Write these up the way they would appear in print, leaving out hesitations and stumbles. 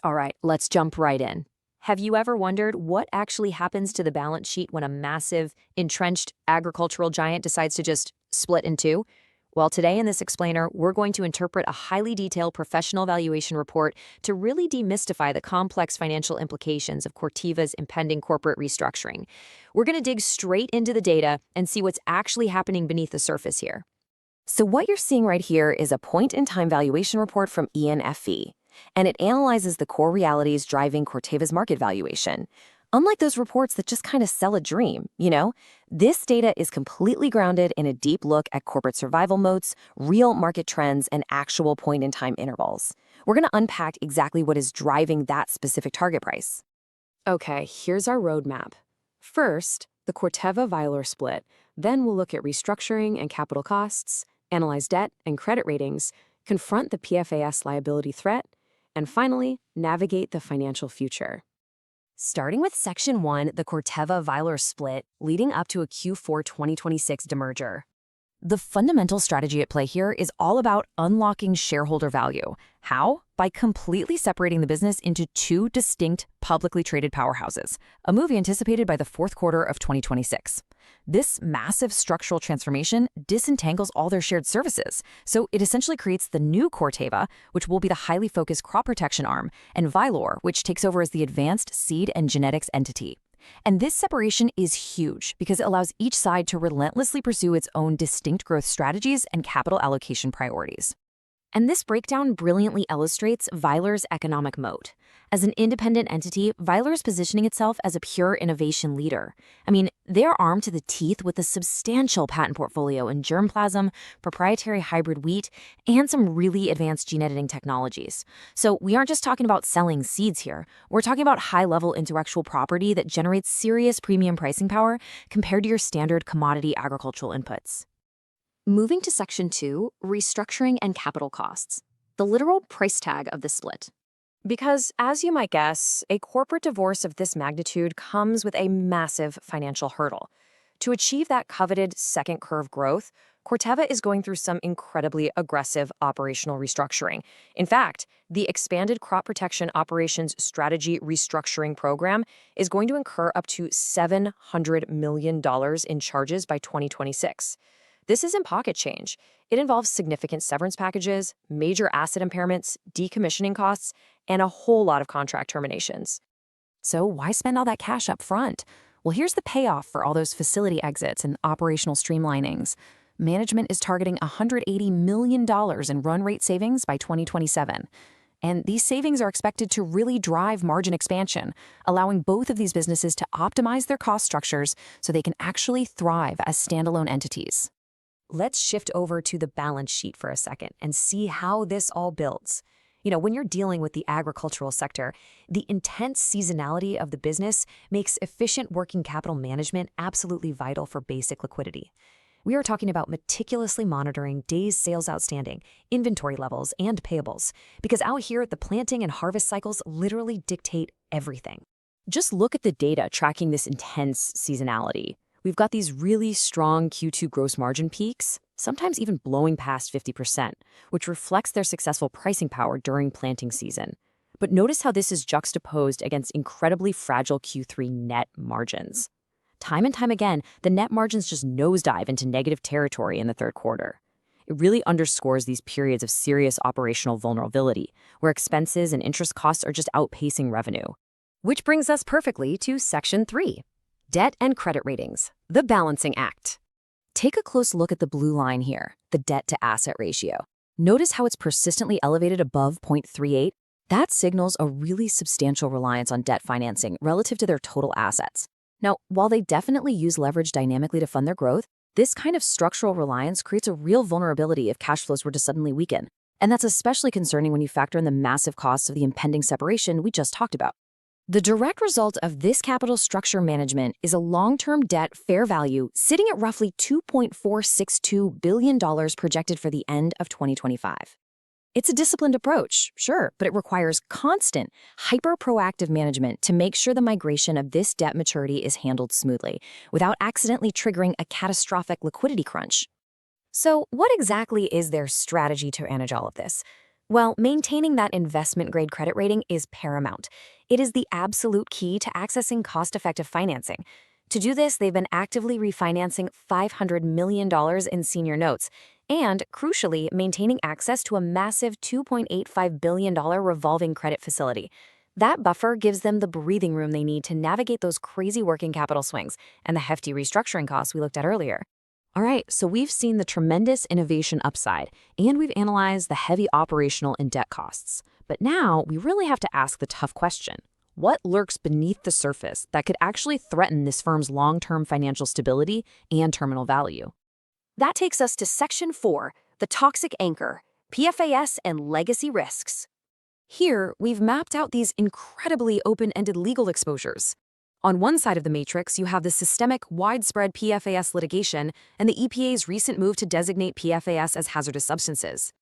All right, let's jump right in. Have you ever wondered what actually happens to the balance sheet when a massive, entrenched agricultural giant decides to just split in two? Well, today in this explainer, we're going to interpret a highly detailed professional valuation report to really demystify the complex financial implications of Corteva's impending corporate restructuring. We're going to dig straight into the data and see what's actually happening beneath the surface here. So what you're seeing right here is a point-in-time valuation report from IanFV, and it analyzes the core realities driving Corteva's market valuation. Unlike those reports that just kind of sell a dream, this data is completely grounded in a deep look at corporate survival modes, real market trends, and actual point-in-time intervals. We're going to unpack exactly what is driving that specific target price. Okay, here's our roadmap. First, the Corteva-Vyler split. Then we'll look at restructuring and capital costs, analyze debt and credit ratings, confront the PFAS liability threat, and finally, navigate the financial future. Starting with Section 1, the Corteva-Vyler split, leading up to a Q4 2026 demerger. The fundamental strategy at play here is all about unlocking shareholder value. How? By completely separating the business into two distinct, publicly traded powerhouses, a move anticipated by the fourth quarter of 2026. This massive structural transformation disentangles all their shared services, so it essentially creates the new Corteva, which will be the highly focused crop protection arm, and Vyler, which takes over as the advanced seed and genetics entity. And this separation is huge because it allows each side to relentlessly pursue its own distinct growth strategies and capital allocation priorities. And this breakdown brilliantly illustrates Vyler's economic moat. As an independent entity, Vyler is positioning itself as a pure innovation leader. They're armed to the teeth with a substantial patent portfolio in germplasm, proprietary hybrid wheat, and some really advanced gene editing technologies. So we aren't just talking about selling seeds here. We're talking about high-level intellectual property that generates serious premium pricing power compared to your standard commodity agricultural inputs. Moving to Section 2, restructuring and capital costs, the literal price tag of the split. Because, as you might guess, a corporate divorce of this magnitude comes with a massive financial hurdle. To achieve that coveted second curve growth, Corteva is going through some incredibly aggressive operational restructuring. In fact, the expanded crop protection operations strategy restructuring program is going to incur up to $700 million in charges by 2026. This isn't pocket change. It involves significant severance packages, major asset impairments, decommissioning costs, and a whole lot of contract terminations. So why spend all that cash up front? Well, here's the payoff for all those facility exits and operational streamlinings. Management is targeting $180 million in run rate savings by 2027. And these savings are expected to really drive margin expansion, allowing both of these businesses to optimize their cost structures so they can actually thrive as standalone entities. Let's shift over to the balance sheet for a second and see how this all builds. When you're dealing with the agricultural sector, the intense seasonality of the business makes efficient working capital management absolutely vital for basic liquidity. We are talking about meticulously monitoring days sales outstanding, inventory levels, and payables, because out here, the planting and harvest cycles literally dictate everything. Just look at the data tracking this intense seasonality. We've got these really strong Q2 gross margin peaks, sometimes even blowing past 50%, which reflects their successful pricing power during planting season. But notice how this is juxtaposed against incredibly fragile Q3 net margins. Time and time again, the net margins just nosedive into negative territory in the third quarter. It really underscores these periods of serious operational vulnerability, where expenses and interest costs are just outpacing revenue. Which brings us perfectly to Section 3. Debt and credit ratings, the balancing act. Take a close look at the blue line here, the debt-to-asset ratio. Notice how it's persistently elevated above 0.38? That signals a really substantial reliance on debt financing relative to their total assets. Now, while they definitely use leverage dynamically to fund their growth, this kind of structural reliance creates a real vulnerability if cash flows were to suddenly weaken. And that's especially concerning when you factor in the massive costs of the impending separation we just talked about. The direct result of this capital structure management is a long-term debt fair value sitting at roughly $2.462 billion projected for the end of 2025. It's a disciplined approach, sure, but it requires constant, hyper-proactive management to make sure the migration of this debt maturity is handled smoothly, without accidentally triggering a catastrophic liquidity crunch. So what exactly is their strategy to manage all of this? Well, maintaining that investment-grade credit rating is paramount. It is the absolute key to accessing cost-effective financing. To do this, they've been actively refinancing $500 million in senior notes and, crucially, maintaining access to a massive $2.85 billion revolving credit facility. That buffer gives them the breathing room they need to navigate those crazy working capital swings and the hefty restructuring costs we looked at earlier. All right, so we've seen the tremendous innovation upside, and we've analyzed the heavy operational and debt costs. But now we really have to ask the tough question. What lurks beneath the surface that could actually threaten this firm's long-term financial stability and terminal value? That takes us to Section 4, the toxic anchor, PFAS and legacy risks. Here, we've mapped out these incredibly open-ended legal exposures. On one side of the matrix, you have the systemic, widespread PFAS litigation and the EPA's recent move to designate PFAS as hazardous substances.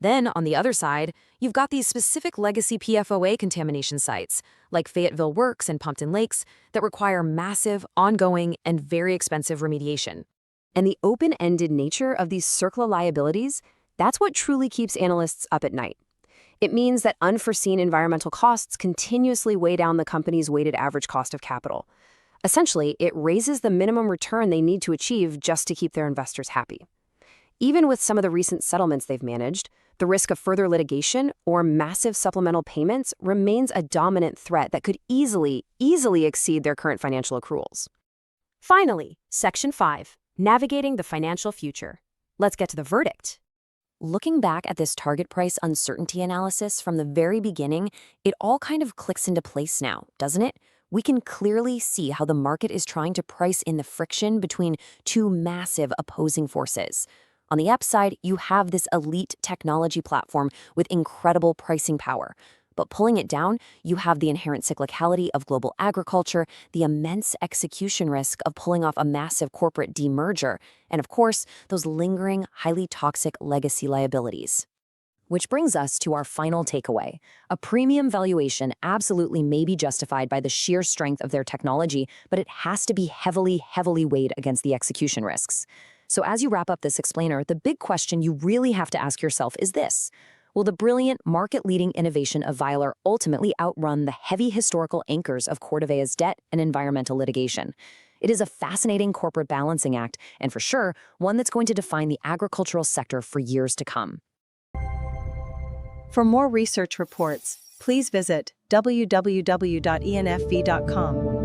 Then, on the other side, you've got these specific legacy PFOA contamination sites, like Fayetteville Works and Pumpkin Lakes, that require massive, ongoing, and very expensive remediation. And the open-ended nature of these CERCLA liabilities, that's what truly keeps analysts up at night. It means that unforeseen environmental costs continuously weigh down the company's weighted average cost of capital. Essentially, it raises the minimum return they need to achieve just to keep their investors happy. Even with some of the recent settlements they've managed, the risk of further litigation or massive supplemental payments remains a dominant threat that could easily exceed their current financial accruals. Finally, Section 5, navigating the financial future. Let's get to the verdict. Looking back at this target price uncertainty analysis from the very beginning, it all kind of clicks into place now, doesn't it? We can clearly see how the market is trying to price in the friction between two massive opposing forces. On the upside, you have this elite technology platform with incredible pricing power. But pulling it down, you have the inherent cyclicality of global agriculture, the immense execution risk of pulling off a massive corporate demerger, and of course, those lingering, highly toxic legacy liabilities. Which brings us to our final takeaway. A premium valuation absolutely may be justified by the sheer strength of their technology, but it has to be heavily weighed against the execution risks. So as you wrap up this explainer, the big question you really have to ask yourself is this. Will the brilliant, market-leading innovation of Vyler ultimately outrun the heavy historical anchors of Corteva's debt and environmental litigation? It is a fascinating corporate balancing act, and for sure, one that's going to define the agricultural sector for years to come. For more research reports, please visit www.IanFV.com.